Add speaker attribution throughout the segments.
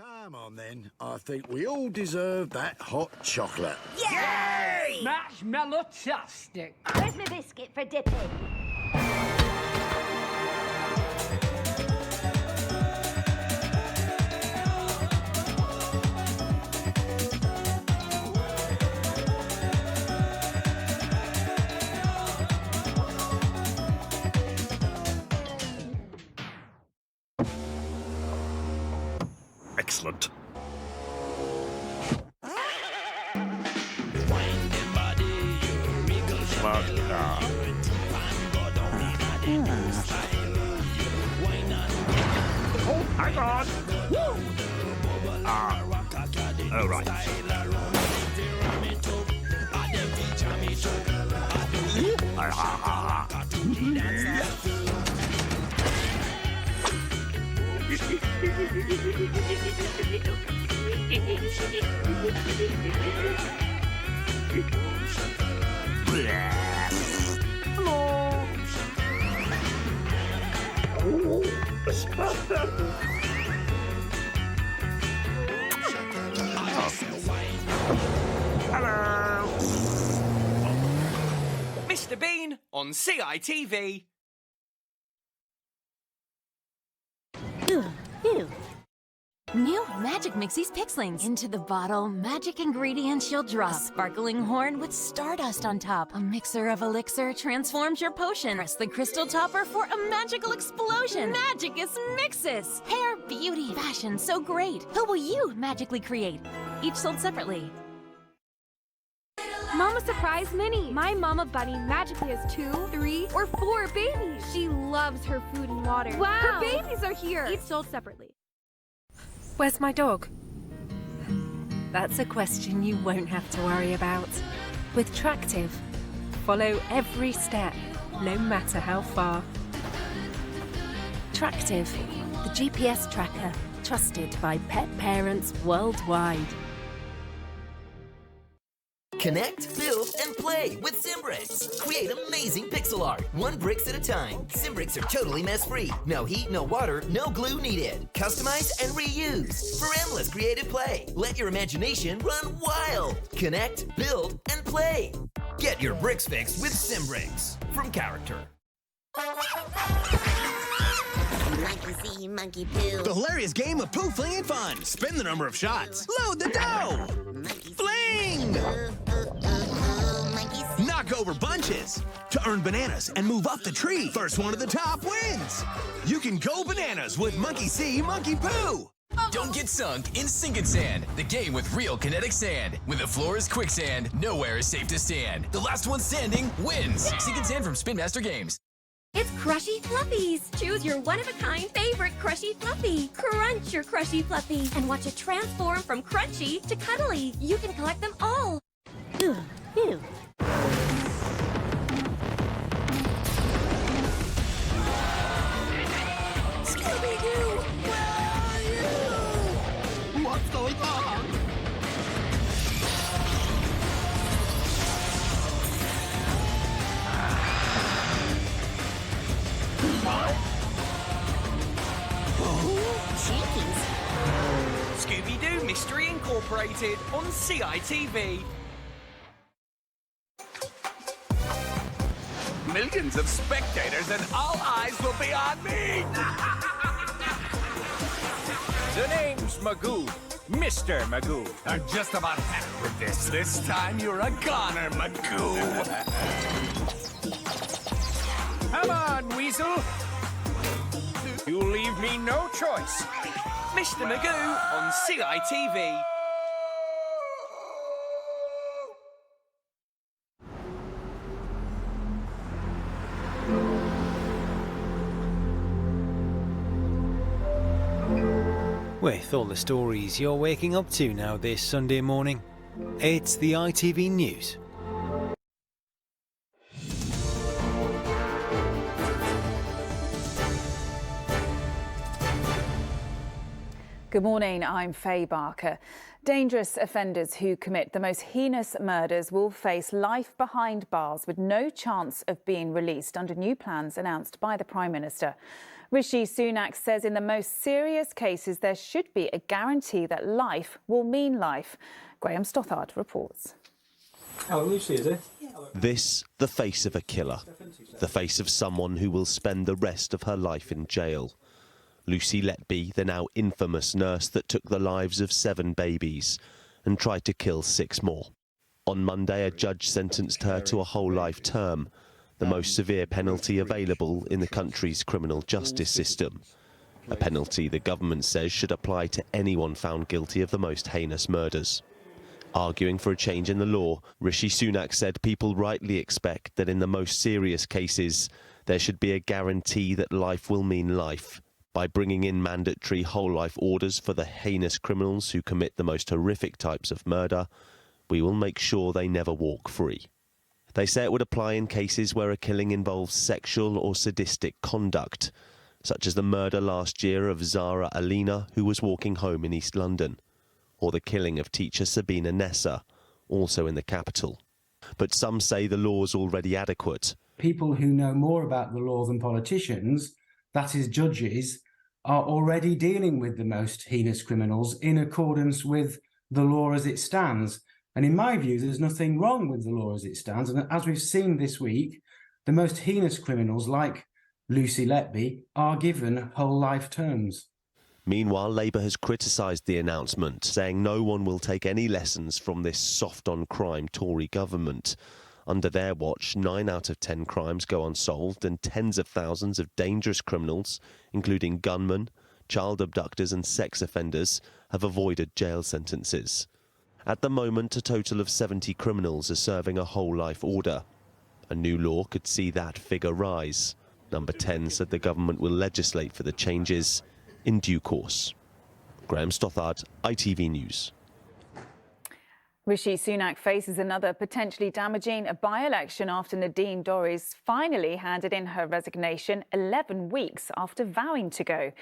Speaker 1: Come on then, I think we all deserve that hot chocolate.
Speaker 2: Yay!
Speaker 3: Marshmallow-tastic.
Speaker 2: Where's my biscuit for dipping?
Speaker 1: Excellent.
Speaker 4: Oh, hang on! Oh, right. Hello!
Speaker 5: Mr. Bean on CITV.
Speaker 6: New Magic Mixie's Pixlings. Into the bottle, magic ingredients you'll drop. A sparkling horn with stardust on top. A mixer of elixir transforms your potion. Press the crystal topper for a magical explosion. Magicus Mixus! Hair, beauty, fashion, so great. Who will you magically create? Each sold separately.
Speaker 7: Mama Surprise Mini! My Mama Bunny magically has 2, 3, or 4 babies. She loves her food and water. Wow! Her babies are here. Each sold separately.
Speaker 8: Where's my dog? That's a question you won't have to worry about. With Tractive, follow every step, no matter how far. Tractive, the GPS tracker, trusted by pet parents worldwide.
Speaker 9: Connect, build, and play with Simbricks. Create amazing pixel art, 1 bricks at a time. Simbricks are totally mess-free. No heat, no water, no glue needed. Customize and reuse for endless creative play. Let your imagination run wild. Connect, build, and play. Get your bricks fixed with Simbricks from Character.
Speaker 10: Monkey see, monkey poo.
Speaker 11: The hilarious game of poo flinging fun. Spin the number of shots. Load the dough. Fling! Knock over bunches. To earn bananas and move up the tree. First one to the top wins. You can go bananas with Monkey See, Monkey Poo.
Speaker 12: Don't get sunk in Sinking Sand, the game with real kinetic sand. When the floor is quicksand, nowhere is safe to stand. The last one standing wins. Sinking Sand from Spin Master Games.
Speaker 7: It's Crushy Fluffies. Choose your one-of-a-kind favorite Crushy Fluffy. Crunch your Crushy Fluffy and watch it transform from crunchy to cuddly. You can collect them all.
Speaker 10: Scooby-Doo, where are you?
Speaker 11: What's going on?
Speaker 5: Scooby-Doo Mystery Incorporated on CITV.
Speaker 4: Millions of spectators and all eyes will be on me! The name's Magoo. Mr. Magoo. I'm just about happy with this. This time you're a goner, Magoo. Come on, Weasel. You leave me no choice.
Speaker 5: Mr. Magoo on CITV.
Speaker 13: With all the stories you're waking up to now this Sunday morning, it's the ITV News.
Speaker 14: Good morning, I'm Faye Barker. Dangerous offenders who commit the most heinous murders will face life behind bars with no chance of being released under new plans announced by the Prime Minister. Rishi Sunak says in the most serious cases there should be a guarantee that life will mean life. Graham Stothard reports.
Speaker 15: Oh, Lucy, is it?
Speaker 16: This, the face of a killer. The face of someone who will spend the rest of her life in jail. Lucy Letby, the now infamous nurse that took the lives of 7 babies and tried to kill 6 more. On Monday, a judge sentenced her to a whole life term, the most severe penalty available in the country's criminal justice system. A penalty the government says should apply to anyone found guilty of the most heinous murders. Arguing for a change in the law, Rishi Sunak said people rightly expect that in the most serious cases, there should be a guarantee that life will mean life. By bringing in mandatory whole-life orders for the heinous criminals who commit the most horrific types of murder, we will make sure they never walk free. They say it would apply in cases where a killing involves sexual or sadistic conduct, such as the murder last year of Zara Alina, who was walking home in East London, or the killing of teacher Sabina Nessa, also in the capital. But some say the law's already adequate.
Speaker 15: People who know more about the law than politicians, that is judges, are already dealing with the most heinous criminals in accordance with the law as it stands. And in my view, there's nothing wrong with the law as it stands. And as we've seen this week, the most heinous criminals, like Lucy Letby, are given whole life terms.
Speaker 16: Meanwhile, Labour has criticised the announcement, saying no one will take any lessons from this soft-on-crime Tory government. Under their watch, 9 out of 10 crimes go unsolved and tens of thousands of dangerous criminals, including gunmen, child abductors and sex offenders, have avoided jail sentences. At the moment, a total of 70 criminals are serving a whole-life order. A new law could see that figure rise. Number 10 said the government will legislate for the changes in due course. Graham Stothard, ITV News.
Speaker 14: Rishi Sunak faces another potentially damaging by-election after Nadine Dorries finally handed in her resignation 11 weeks after vowing to go.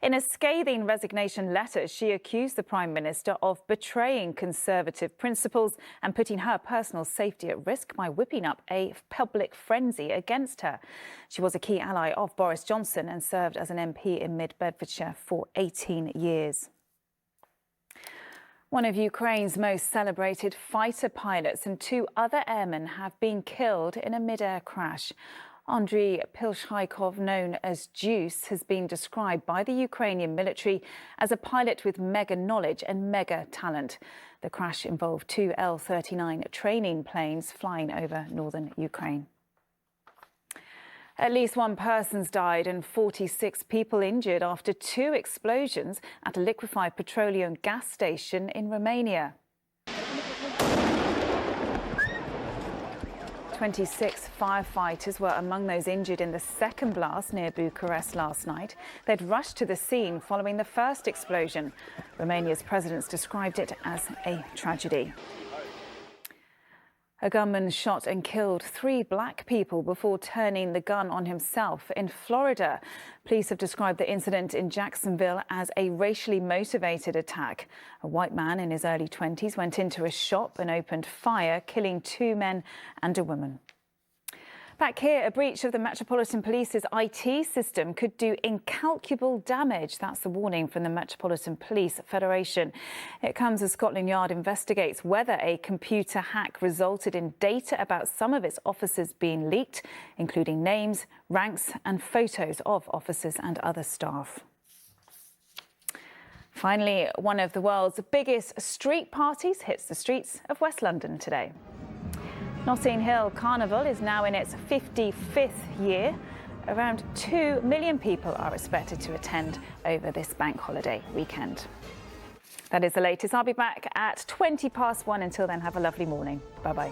Speaker 14: In a scathing resignation letter, she accused the Prime Minister of betraying Conservative principles and putting her personal safety at risk by whipping up a public frenzy against her. She was a key ally of Boris Johnson and served as an MP in Mid-Bedfordshire for 18 years. One of Ukraine's most celebrated fighter pilots and 2 other airmen have been killed in a mid-air crash. Andriy Pilshaikov, known as Juice, has been described by the Ukrainian military as a pilot with mega knowledge and mega talent. The crash involved 2 Il-39 training planes flying over northern Ukraine. At least 1 person's died and 46 people injured after 2 explosions at a liquefied petroleum gas station in Romania. 26 firefighters were among those injured in the second blast near Bucharest last night. They'd rushed to the scene following the first explosion. Romania's president described it as a tragedy. A gunman shot and killed 3 black people before turning the gun on himself in Florida. Police have described the incident in Jacksonville as a racially motivated attack. A white man in his early 20s went into a shop and opened fire, killing 2 men and a woman. Back here, a breach of the Metropolitan Police's IT system could do incalculable damage. That's the warning from the Metropolitan Police Federation. It comes as Scotland Yard investigates whether a computer hack resulted in data about some of its officers being leaked, including names, ranks and photos of officers and other staff. Finally, one of the world's biggest street parties hits the streets of West London today. Notting Hill Carnival is now in its 55th year. Around 2 million people are expected to attend over this bank holiday weekend. That is the latest. I'll be back at 1:20. Until then, have a lovely morning. Bye-bye.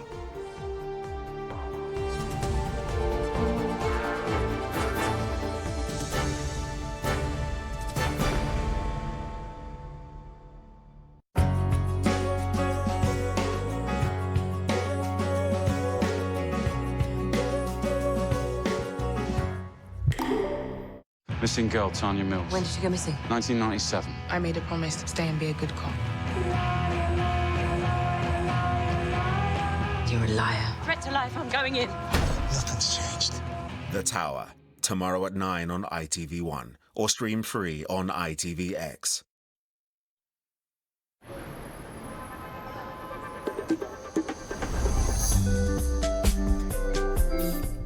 Speaker 17: Missing girl, Tanya Mills.
Speaker 18: When did she go missing?
Speaker 17: 1997.
Speaker 18: I made a promise to stay and be a good cop. You're a liar.
Speaker 19: Threat to life, I'm going in.
Speaker 20: Nothing's changed.
Speaker 21: The Tower.
Speaker 19: tomorrow at 9 on ITV1 or stream free on ITVX.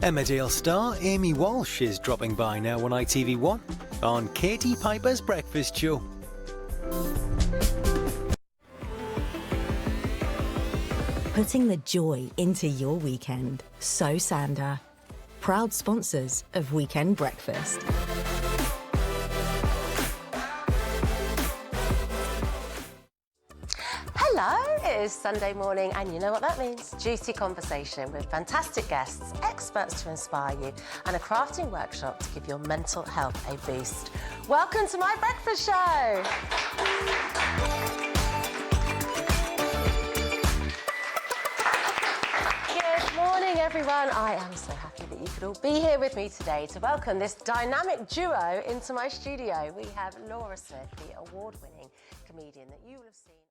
Speaker 13: Emmerdale star Amy Walsh is dropping by now on ITV1 on Katie Piper's Breakfast Show.
Speaker 20: Putting the joy into your weekend. So Sander. Proud sponsors of Weekend Breakfast.
Speaker 21: Hello, it is Sunday morning and you know what that means. Juicy conversation with fantastic guests, experts to inspire you and a crafting workshop to give your mental health a boost. Welcome to my breakfast show. Good morning everyone. I am so happy that you could all be here with me today to welcome this dynamic duo into my studio. We have Laura Smith, the award-winning comedian that you will have seen